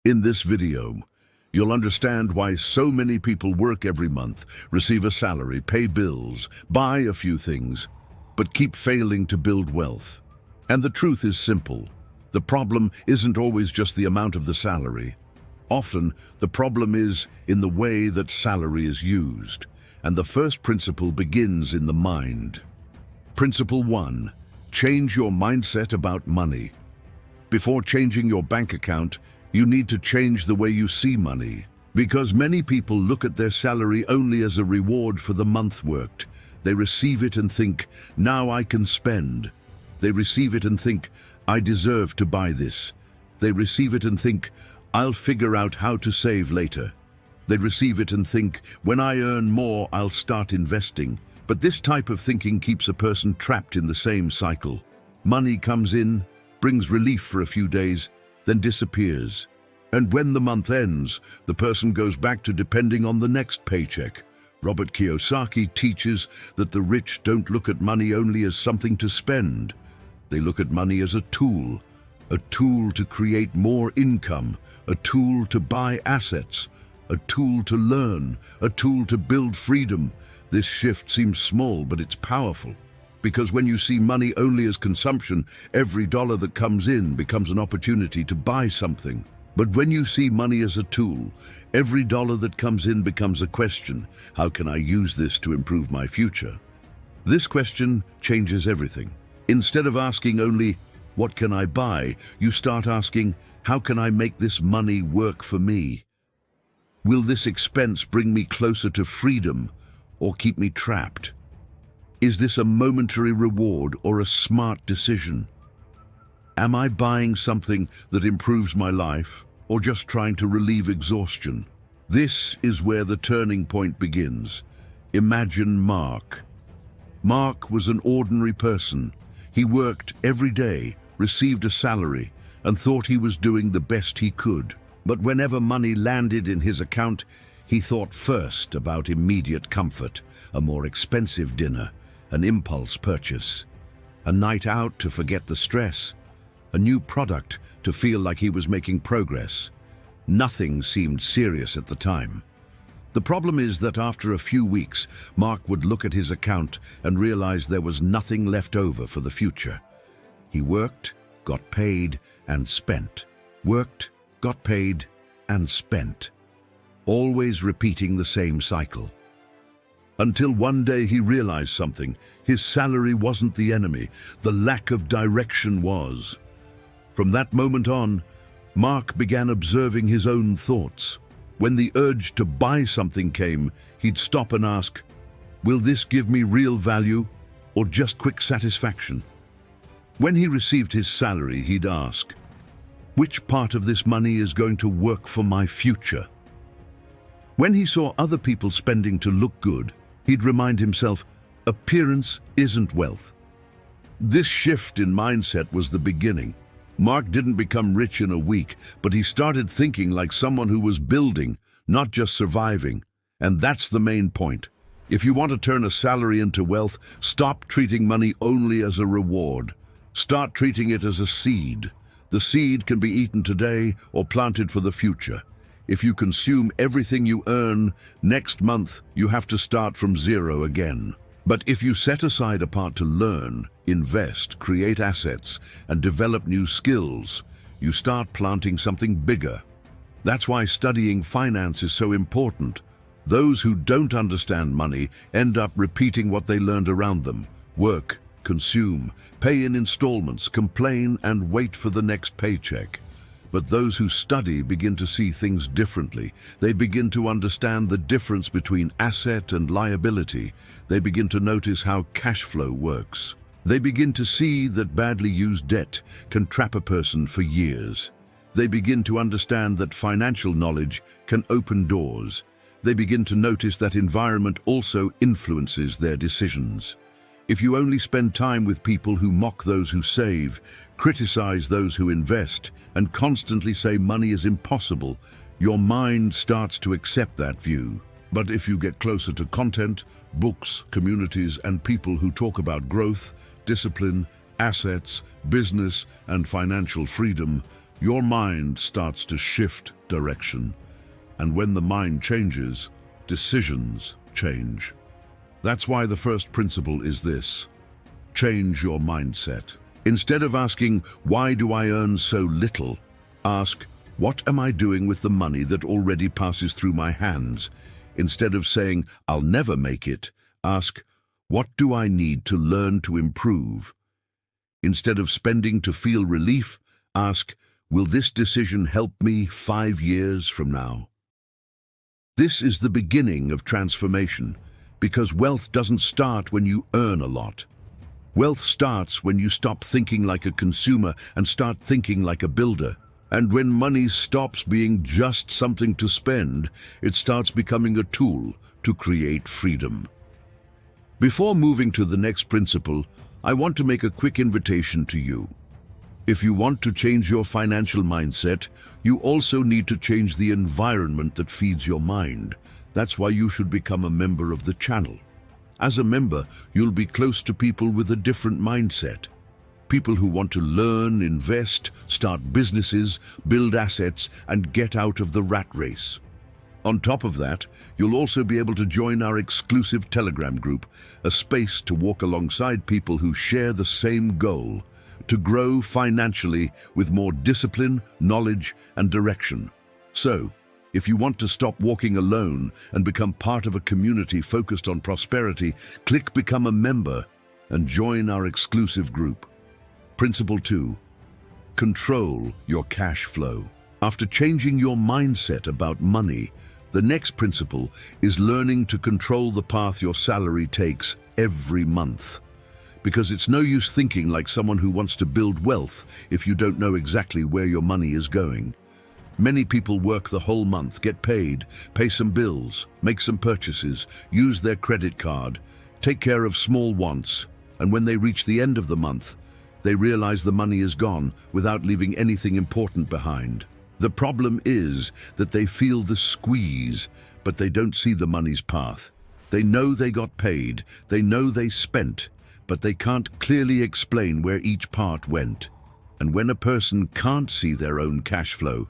In this video, you'll understand why so many people work every month, receive a salary, pay bills, buy a few things, but keep failing to build wealth. And the truth is simple. The problem isn't always just the amount of the salary. Often, the problem is in the way that salary is used. And the first principle begins in the mind. Principle 1. Change your mindset about money. Before changing your bank account, you need to change the way you see money. Because many people look at their salary only as a reward for the month worked. They receive it and think, now I can spend. They receive it and think, I deserve to buy this. They receive it and think, I'll figure out how to save later. They receive it and think, when I earn more, I'll start investing. But this type of thinking keeps a person trapped in the same cycle. Money comes in, brings relief for a few days, then disappears. And when the month ends, the person goes back to depending on the next paycheck. Robert Kiyosaki teaches that the rich don't look at money only as something to spend. They look at money as a tool to create more income, a tool to buy assets, a tool to learn, a tool to build freedom. This shift seems small, but it's powerful. Because when you see money only as consumption, every dollar that comes in becomes an opportunity to buy something. But when you see money as a tool, every dollar that comes in becomes a question. How can I use this to improve my future? This question changes everything. Instead of asking only, what can I buy? You start asking, how can I make this money work for me? Will this expense bring me closer to freedom or keep me trapped? Is this a momentary reward or a smart decision? Am I buying something that improves my life or just trying to relieve exhaustion? This is where the turning point begins. Imagine Mark. Mark was an ordinary person. He worked every day, received a salary, and thought he was doing the best he could. But whenever money landed in his account, he thought first about immediate comfort, a more expensive dinner, an impulse purchase, a night out to forget the stress, a new product to feel like he was making progress. Nothing seemed serious at the time. The problem is that after a few weeks, Mark would look at his account and realize there was nothing left over for the future. He worked, got paid, and spent. Worked, got paid, and spent. Always repeating the same cycle. Until one day he realized something. His salary wasn't the enemy. The lack of direction was. From that moment on, Mark began observing his own thoughts. When the urge to buy something came, he'd stop and ask, will this give me real value or just quick satisfaction? When he received his salary, he'd ask, which part of this money is going to work for my future? When he saw other people spending to look good, he'd remind himself, appearance isn't wealth. This shift in mindset was the beginning. Mark didn't become rich in a week, but he started thinking like someone who was building, not just surviving. And that's the main point. If you want to turn a salary into wealth, stop treating money only as a reward. Start treating it as a seed. The seed can be eaten today or planted for the future. If you consume everything you earn, next month you have to start from zero again. But if you set aside a part to learn, invest, create assets, and develop new skills, you start planting something bigger. That's why studying finance is so important. Those who don't understand money end up repeating what they learned around them. Work, consume, pay in installments, complain, and wait for the next paycheck. But those who study begin to see things differently. They begin to understand the difference between asset and liability. They begin to notice how cash flow works. They begin to see that badly used debt can trap a person for years. They begin to understand that financial knowledge can open doors. They begin to notice that environment also influences their decisions. If you only spend time with people who mock those who save, criticize those who invest, and constantly say money is impossible, your mind starts to accept that view. But if you get closer to content, books, communities, and people who talk about growth, discipline, assets, business, and financial freedom, your mind starts to shift direction. And when the mind changes, decisions change. That's why the first principle is this: change your mindset. Instead of asking, why do I earn so little? Ask, what am I doing with the money that already passes through my hands? Instead of saying, I'll never make it, ask, what do I need to learn to improve? Instead of spending to feel relief, ask, will this decision help me 5 years from now? This is the beginning of transformation, because wealth doesn't start when you earn a lot. Wealth starts when you stop thinking like a consumer and start thinking like a builder. And when money stops being just something to spend, it starts becoming a tool to create freedom. Before moving to the next principle, I want to make a quick invitation to you. If you want to change your financial mindset, you also need to change the environment that feeds your mind. That's why you should become a member of the channel. As a member, you'll be close to people with a different mindset. People who want to learn, invest, start businesses, build assets, and get out of the rat race. On top of that, you'll also be able to join our exclusive Telegram group, a space to walk alongside people who share the same goal: to grow financially with more discipline, knowledge, and direction. So, if you want to stop walking alone and become part of a community focused on prosperity, click Become a Member and join our exclusive group. Principle 2. Control your cash flow. After changing your mindset about money, the next principle is learning to control the path your salary takes every month. Because it's no use thinking like someone who wants to build wealth if you don't know exactly where your money is going. Many people work the whole month, get paid, pay some bills, make some purchases, use their credit card, take care of small wants, and when they reach the end of the month, they realize the money is gone without leaving anything important behind. The problem is that they feel the squeeze, but they don't see the money's path. They know they got paid, they know they spent, but they can't clearly explain where each part went. And when a person can't see their own cash flow,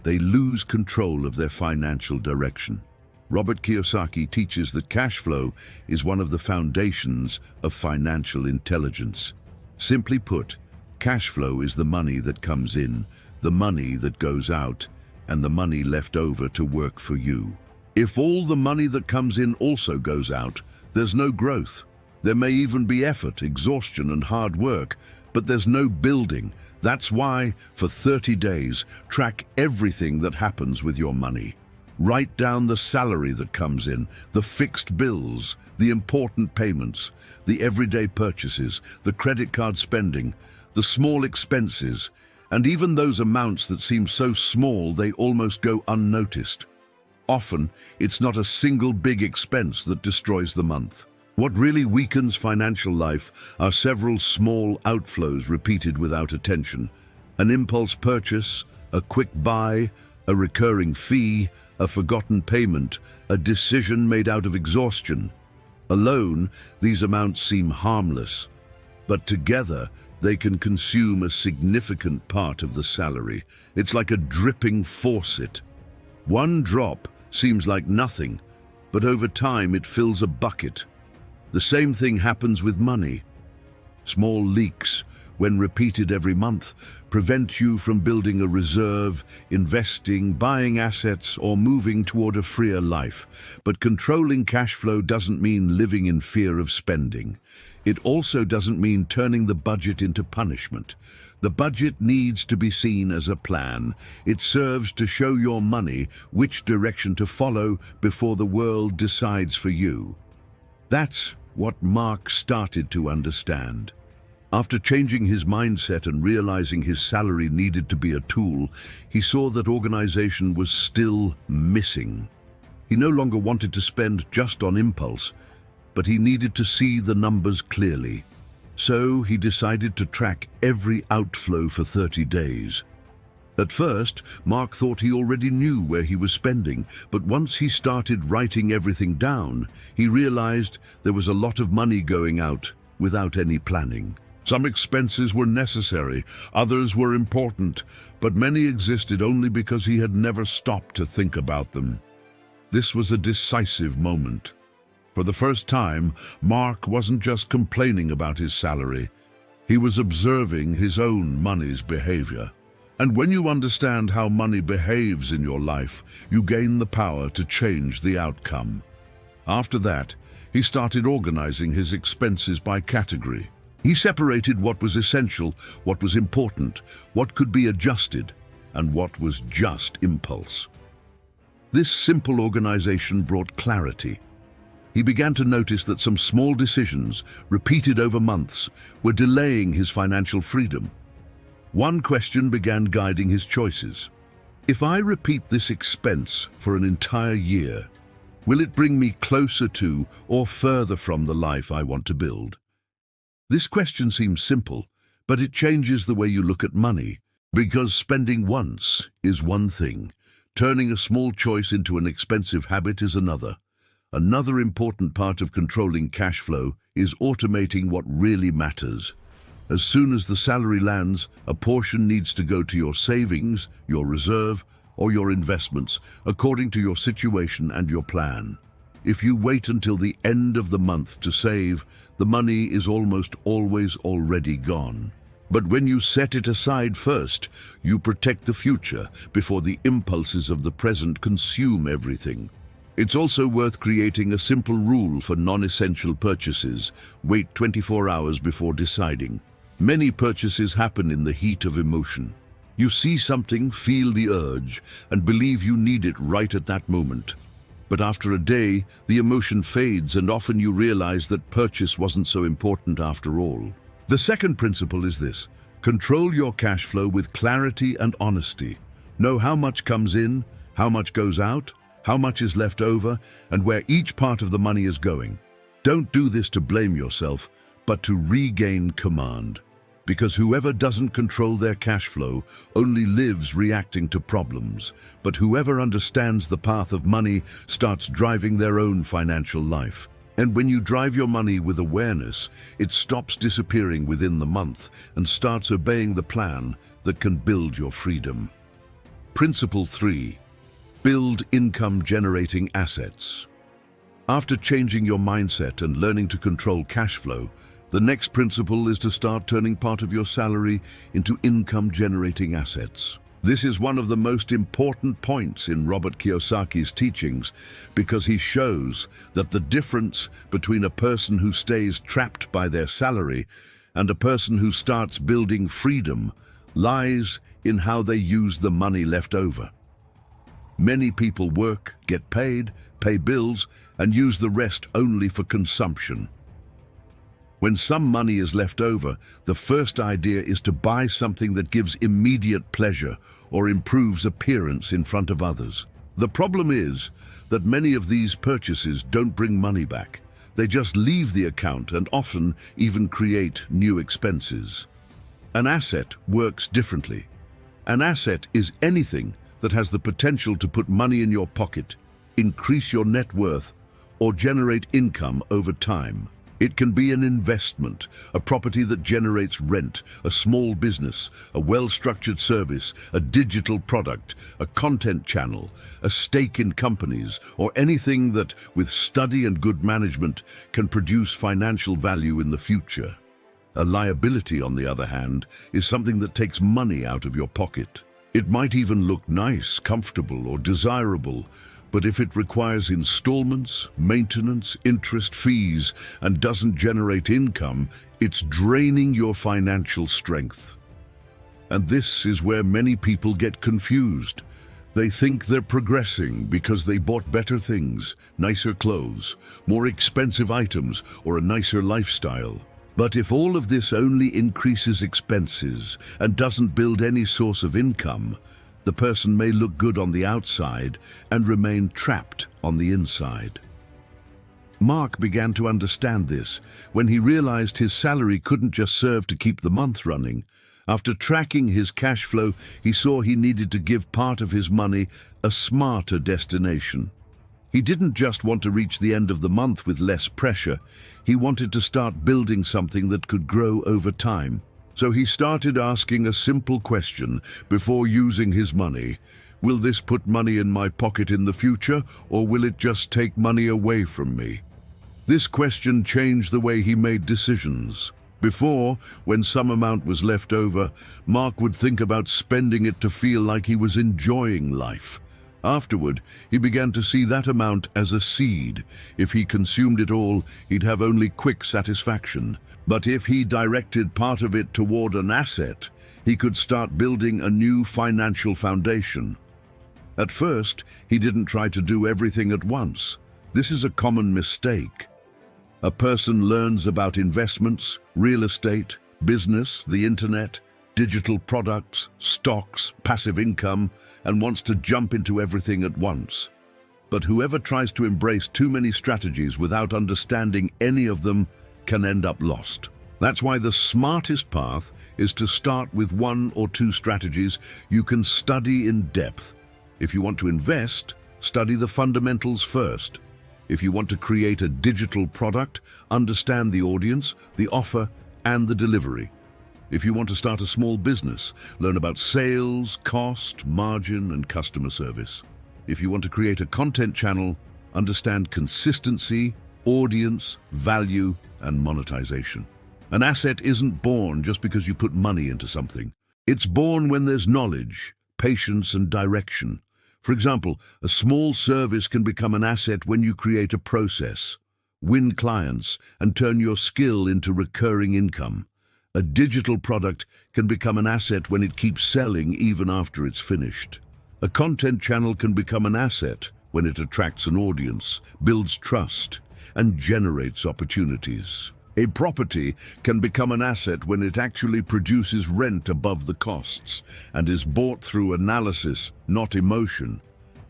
they lose control of their financial direction. Robert Kiyosaki teaches that cash flow is one of the foundations of financial intelligence. Simply put, cash flow is the money that comes in, the money that goes out, and the money left over to work for you. If all the money that comes in also goes out, there's no growth. There may even be effort, exhaustion, and hard work, but there's no building. That's why, for 30 days, track everything that happens with your money. Write down the salary that comes in, the fixed bills, the important payments, the everyday purchases, the credit card spending, the small expenses, and even those amounts that seem so small they almost go unnoticed. Often, it's not a single big expense that destroys the month. What really weakens financial life are several small outflows repeated without attention. An impulse purchase, a quick buy, a recurring fee, a forgotten payment, a decision made out of exhaustion. Alone, these amounts seem harmless, but together they can consume a significant part of the salary. It's like a dripping faucet. One drop seems like nothing, but over time it fills a bucket. The same thing happens with money. Small leaks, when repeated every month, prevent you from building a reserve, investing, buying assets, or moving toward a freer life. But controlling cash flow doesn't mean living in fear of spending. It also doesn't mean turning the budget into punishment. The budget needs to be seen as a plan. It serves to show your money which direction to follow before the world decides for you. That's what Mark started to understand. After changing his mindset and realizing his salary needed to be a tool, he saw that organization was still missing. He no longer wanted to spend just on impulse, but he needed to see the numbers clearly. So he decided to track every outflow for 30 days. At first, Mark thought he already knew where he was spending, but once he started writing everything down, he realized there was a lot of money going out without any planning. Some expenses were necessary, others were important, but many existed only because he had never stopped to think about them. This was a decisive moment. For the first time, Mark wasn't just complaining about his salary. He was observing his own money's behavior. And when you understand how money behaves in your life, you gain the power to change the outcome. After that, he started organizing his expenses by category. He separated what was essential, what was important, what could be adjusted, and what was just impulse. This simple organization brought clarity. He began to notice that some small decisions, repeated over months, were delaying his financial freedom. One question began guiding his choices. If I repeat this expense for an entire year, will it bring me closer to or further from the life I want to build? This question seems simple, but it changes the way you look at money, because spending once is one thing. Turning a small choice into an expensive habit is another. Another important part of controlling cash flow is automating what really matters. As soon as the salary lands, a portion needs to go to your savings, your reserve, or your investments, according to your situation and your plan. If you wait until the end of the month to save, the money is almost always already gone. But when you set it aside first, you protect the future before the impulses of the present consume everything. It's also worth creating a simple rule for non-essential purchases. Wait 24 hours before deciding. Many purchases happen in the heat of emotion. You see something, feel the urge, and believe you need it right at that moment. But after a day, the emotion fades, and often you realize that purchase wasn't so important after all. The second principle is this: control your cash flow with clarity and honesty. Know how much comes in, how much goes out, how much is left over, and where each part of the money is going. Don't do this to blame yourself, but to regain command. Because whoever doesn't control their cash flow only lives reacting to problems, but whoever understands the path of money starts driving their own financial life. And when you drive your money with awareness, it stops disappearing within the month and starts obeying the plan that can build your freedom. Principle 3. Build income-generating assets. After changing your mindset and learning to control cash flow, the next principle is to start turning part of your salary into income-generating assets. This is one of the most important points in Robert Kiyosaki's teachings, because he shows that the difference between a person who stays trapped by their salary and a person who starts building freedom lies in how they use the money left over. Many people work, get paid, pay bills, and use the rest only for consumption. When some money is left over, the first idea is to buy something that gives immediate pleasure or improves appearance in front of others. The problem is that many of these purchases don't bring money back. They just leave the account and often even create new expenses. An asset works differently. An asset is anything that has the potential to put money in your pocket, increase your net worth, or generate income over time. It can be an investment, a property that generates rent, a small business, a well-structured service, a digital product, a content channel, a stake in companies, or anything that, with study and good management, can produce financial value in the future. A liability, on the other hand, is something that takes money out of your pocket. It might even look nice, comfortable, or desirable, but if it requires installments, maintenance, interest, fees, and doesn't generate income, it's draining your financial strength. And this is where many people get confused. They think they're progressing because they bought better things, nicer clothes, more expensive items, or a nicer lifestyle. But if all of this only increases expenses and doesn't build any source of income, the person may look good on the outside and remain trapped on the inside. Mark began to understand this when he realized his salary couldn't just serve to keep the month running. After tracking his cash flow, he saw he needed to give part of his money a smarter destination. He didn't just want to reach the end of the month with less pressure. He wanted to start building something that could grow over time. So he started asking a simple question before using his money. Will this put money in my pocket in the future, or will it just take money away from me? This question changed the way he made decisions. Before, when some amount was left over, Mark would think about spending it to feel like he was enjoying life. Afterward, he began to see that amount as a seed. If he consumed it all, he'd have only quick satisfaction. But if he directed part of it toward an asset, he could start building a new financial foundation. At first, he didn't try to do everything at once. This is a common mistake. A person learns about investments, real estate, business, the internet, digital products, stocks, passive income, and wants to jump into everything at once. But whoever tries to embrace too many strategies without understanding any of them can end up lost. That's why the smartest path is to start with 1 or 2 strategies you can study in depth. If you want to invest, study the fundamentals first. If you want to create a digital product, understand the audience, the offer, and the delivery. If you want to start a small business, learn about sales, cost, margin, and customer service. If you want to create a content channel, understand consistency, audience, value, and monetization. An asset isn't born just because you put money into something. It's born when there's knowledge, patience, and direction. For example, a small service can become an asset when you create a process, win clients, and turn your skill into recurring income. A digital product can become an asset when it keeps selling even after it's finished. A content channel can become an asset when it attracts an audience, builds trust, and generates opportunities. A property can become an asset when it actually produces rent above the costs and is bought through analysis, not emotion.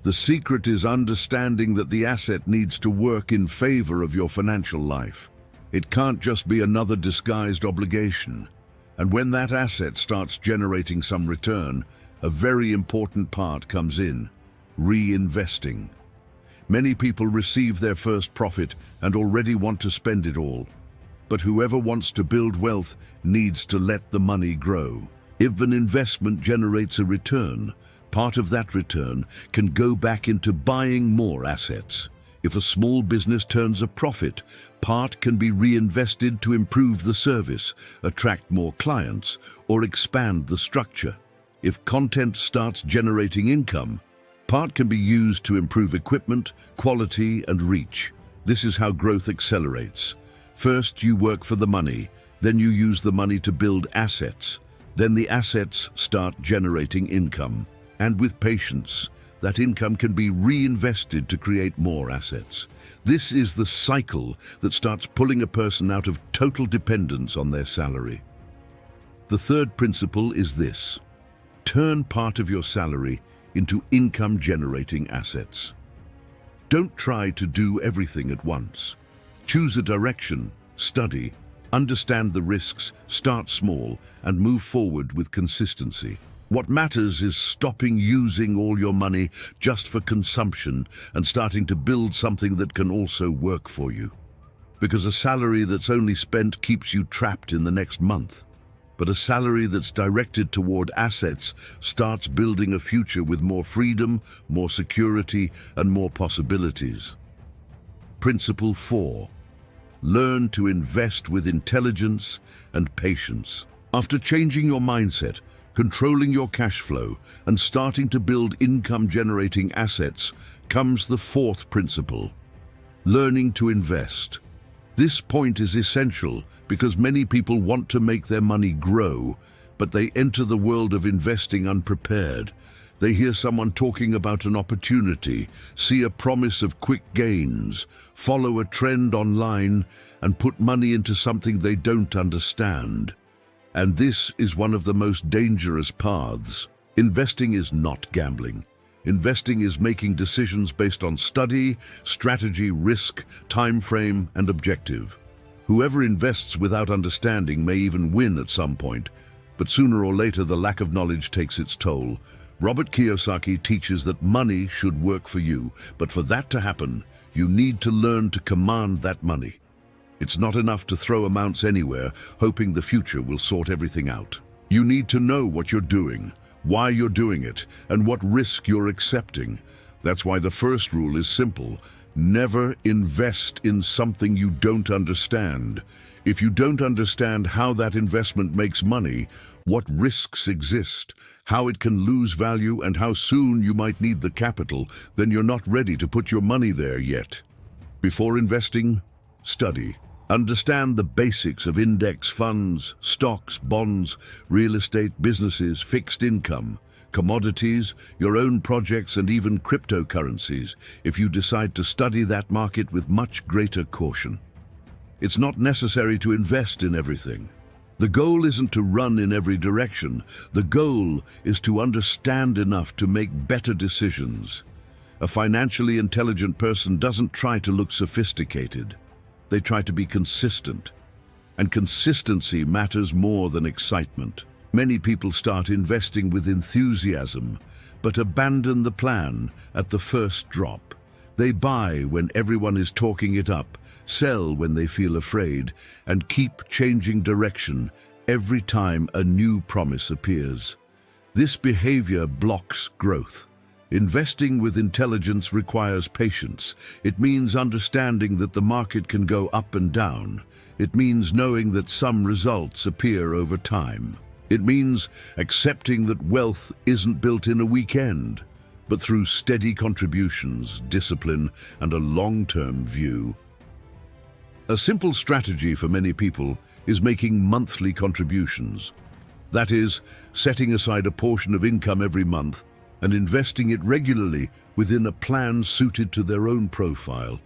The secret is understanding that the asset needs to work in favor of your financial life. It can't just be another disguised obligation. And when that asset starts generating some return, a very important part comes in: reinvesting. Many people receive their first profit and already want to spend it all. But whoever wants to build wealth needs to let the money grow. If an investment generates a return, part of that return can go back into buying more assets. If a small business turns a profit, part can be reinvested to improve the service, attract more clients, or expand the structure. If content starts generating income, part can be used to improve equipment, quality, and reach. This is how growth accelerates. First, you work for the money, then you use the money to build assets. Then the assets start generating income. And with patience, that income can be reinvested to create more assets. This is the cycle that starts pulling a person out of total dependence on their salary. The third principle is this: turn part of your salary into income-generating assets. Don't try to do everything at once. Choose a direction, study, understand the risks, start small, and move forward with consistency. What matters is stopping using all your money just for consumption and starting to build something that can also work for you. Because a salary that's only spent keeps you trapped in the next month. But a salary that's directed toward assets starts building a future with more freedom, more security, and more possibilities. Principle 4. Learn to invest with intelligence and patience. After changing your mindset, controlling your cash flow, and starting to build income-generating assets, comes the fourth principle: learning to invest. This point is essential because many people want to make their money grow, but they enter the world of investing unprepared. They hear someone talking about an opportunity, see a promise of quick gains, follow a trend online, and put money into something they don't understand. And this is one of the most dangerous paths. Investing is not gambling. Investing is making decisions based on study, strategy, risk, time frame, and objective. Whoever invests without understanding may even win at some point, but sooner or later the lack of knowledge takes its toll. Robert Kiyosaki teaches that money should work for you, but for that to happen, you need to learn to command that money. It's not enough to throw amounts anywhere, hoping the future will sort everything out. You need to know what you're doing, why you're doing it, and what risk you're accepting. That's why the first rule is simple. Never invest in something you don't understand. If you don't understand how that investment makes money, what risks exist, how it can lose value, and how soon you might need the capital, then you're not ready to put your money there yet. Before investing, study. Understand the basics of index funds, stocks, bonds, real estate, businesses, fixed income, commodities, your own projects, and even cryptocurrencies, if you decide to study that market with much greater caution. It's not necessary to invest in everything. The goal isn't to run in every direction. The goal is to understand enough to make better decisions. A financially intelligent person doesn't try to look sophisticated. They try to be consistent. And consistency matters more than excitement. Many people start investing with enthusiasm, but abandon the plan at the first drop. They buy when everyone is talking it up, sell when they feel afraid, and keep changing direction every time a new promise appears. This behavior blocks growth. Investing with intelligence requires patience. It means understanding that the market can go up and down. It means knowing that some results appear over time. It means accepting that wealth isn't built in a weekend, but through steady contributions, discipline, and a long-term view. A simple strategy for many people is making monthly contributions. That is, setting aside a portion of income every month and investing it regularly within a plan suited to their own profile.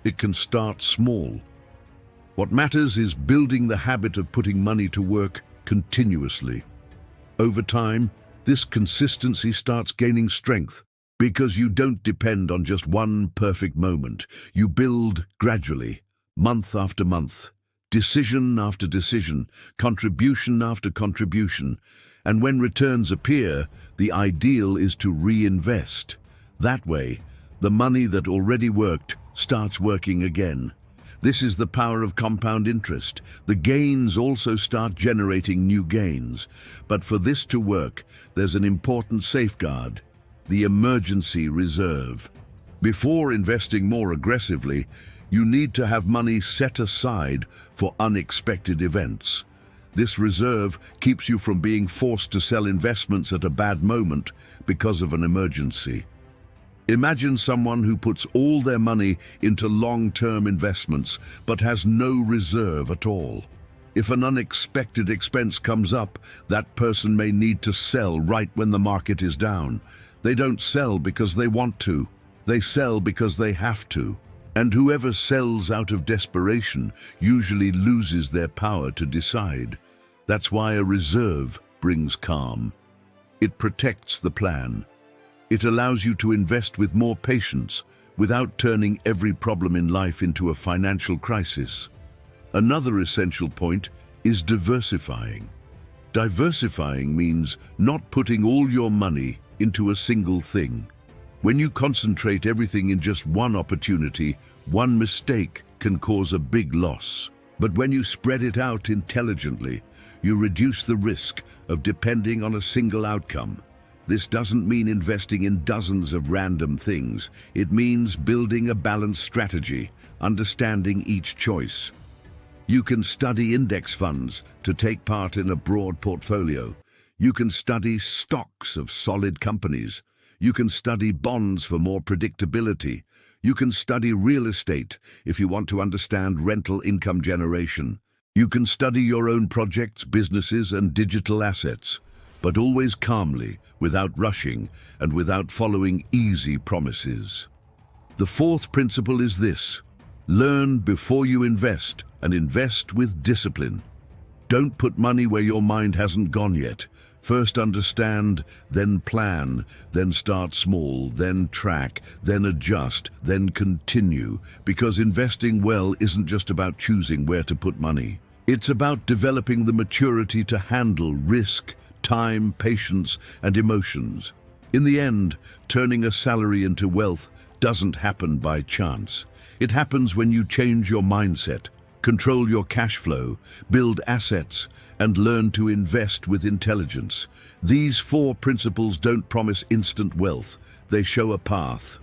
It can start small. What matters is building the habit of putting money to work continuously. Over time, this consistency starts gaining strength because you don't depend on just one perfect moment. You build gradually, month after month, decision after decision, contribution after contribution. And when returns appear, the ideal is to reinvest. That way, the money that already worked starts working again. This is the power of compound interest. The gains also start generating new gains. But for this to work, there's an important safeguard: the emergency reserve. Before investing more aggressively, you need to have money set aside for unexpected events. This reserve keeps you from being forced to sell investments at a bad moment because of an emergency. Imagine someone who puts all their money into long-term investments but has no reserve at all. If an unexpected expense comes up, that person may need to sell right when the market is down. They don't sell because they want to. They sell because they have to. And whoever sells out of desperation usually loses their power to decide. That's why a reserve brings calm. It protects the plan. It allows you to invest with more patience without turning every problem in life into a financial crisis. Another essential point is diversifying. Diversifying means not putting all your money into a single thing. When you concentrate everything in just one opportunity, one mistake can cause a big loss. But when you spread it out intelligently, you reduce the risk of depending on a single outcome. This doesn't mean investing in dozens of random things. It means building a balanced strategy, understanding each choice. You can study index funds to take part in a broad portfolio. You can study stocks of solid companies. You can study bonds for more predictability. You can study real estate if you want to understand rental income generation. You can study your own projects, businesses, and digital assets, but always calmly, without rushing, and without following easy promises. The fourth principle is this: learn before you invest, and invest with discipline. Don't put money where your mind hasn't gone yet. First understand, then plan, then start small, then track, then adjust, then continue. Because investing well isn't just about choosing where to put money. It's about developing the maturity to handle risk, time, patience, and emotions. In the end, turning a salary into wealth doesn't happen by chance. It happens when you change your mindset, control your cash flow, build assets, and learn to invest with intelligence. These 4 principles don't promise instant wealth. They show a path.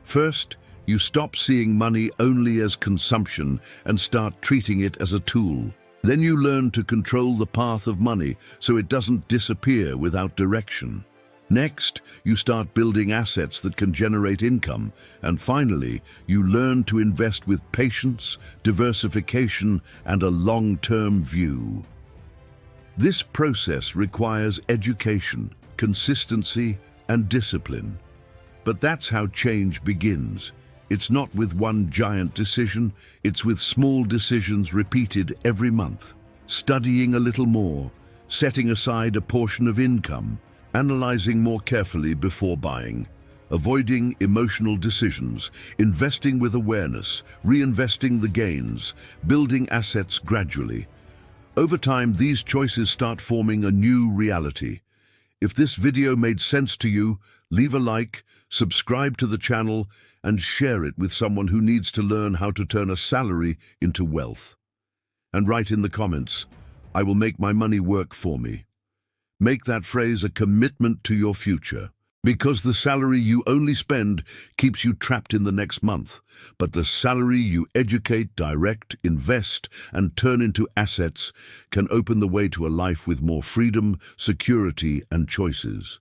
First, you stop seeing money only as consumption and start treating it as a tool. Then you learn to control the path of money so it doesn't disappear without direction. Next, you start building assets that can generate income. And finally, you learn to invest with patience, diversification, and a long-term view. This process requires education, consistency, and discipline. But that's how change begins. It's not with one giant decision, it's with small decisions repeated every month. Studying a little more, setting aside a portion of income, analyzing more carefully before buying, avoiding emotional decisions, investing with awareness, reinvesting the gains, building assets gradually. Over time, these choices start forming a new reality. If this video made sense to you, leave a like, subscribe to the channel, and share it with someone who needs to learn how to turn a salary into wealth. And write in the comments, "I will make my money work for me." Make that phrase a commitment to your future, because the salary you only spend keeps you trapped in the next month. But the salary you educate, direct, invest, and turn into assets can open the way to a life with more freedom, security, and choices.